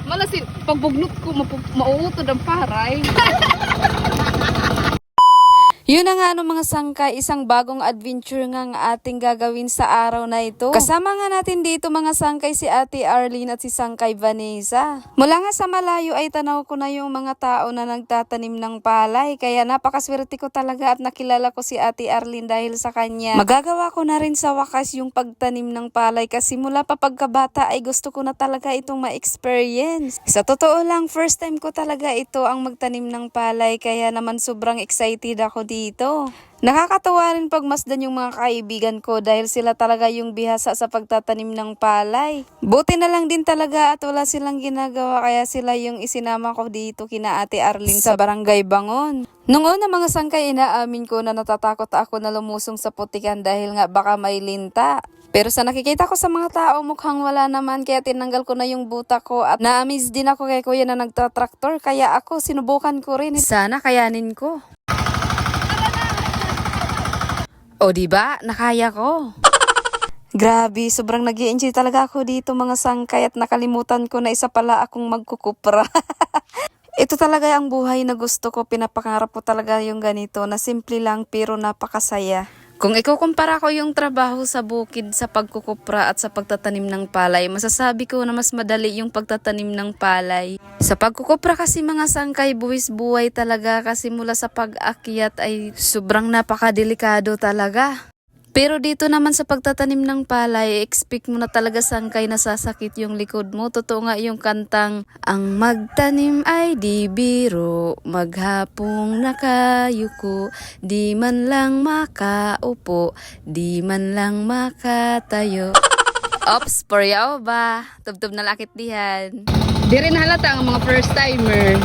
Malasin, pagbugnot ko, mauutod ang paray. Yun na nga mga sangkay, isang bagong adventure nga ang ating gagawin sa araw na ito. Kasama nga natin dito mga sangkay si Ate Arlene at si Sangkay Vanessa. Mula nga sa malayo ay tanaw ko na yung mga tao na nagtatanim ng palay. Kaya napakaswerte ko talaga at nakilala ko si Ate Arlene dahil sa kanya. Magagawa ko na rin sa wakas yung pagtanim ng palay kasi mula pa pagkabata ay gusto ko na talaga itong ma-experience. Sa totoo lang, first time ko talaga ito ang magtanim ng palay kaya naman sobrang excited ako dito. Nakakatawa rin pagmasdan yung mga kaibigan ko dahil sila talaga yung bihasa sa pagtatanim ng palay. Buti na lang din talaga at wala silang ginagawa kaya sila yung isinama ko dito kina Ate Arlene sa Barangay Bangon. Nung una mga sangkay, inaamin ko na natatakot ako na lumusong sa putikan dahil nga baka may linta. Pero sa nakikita ko sa mga tao mukhang wala naman kaya tinanggal ko na yung buta ko at na-amaze din ako kay kuya na nagtatraktor kaya ako sinubukan ko rin. Sana kayanin ko. O diba, nakaya ko. Grabe, sobrang nag-i-enjoy talaga ako dito mga sangkay at nakalimutan ko na isa pala akong magkukupra. Ito talaga ang buhay na gusto ko, pinapangarap ko talaga yung ganito na simple lang pero napakasaya. Kung ikukumpara ko yung trabaho sa bukid sa pagkukupra at sa pagtatanim ng palay, masasabi ko na mas madali yung pagtatanim ng palay. Sa pagkukupra kasi mga sangkay, buwis buhay talaga kasi mula sa pag-akyat ay sobrang napakadelikado talaga. Pero dito naman sa pagtatanim ng palay, expect mo na talaga sangkay na sasakit yung likod mo. Totoo nga yung kantang, ang magtanim ay di biro, maghapong nakayuko, di man lang makaupo, di man lang makatayo. Ops, poryaw ba? Tubtub na lakit dihan. Di rin halata ang mga first timer.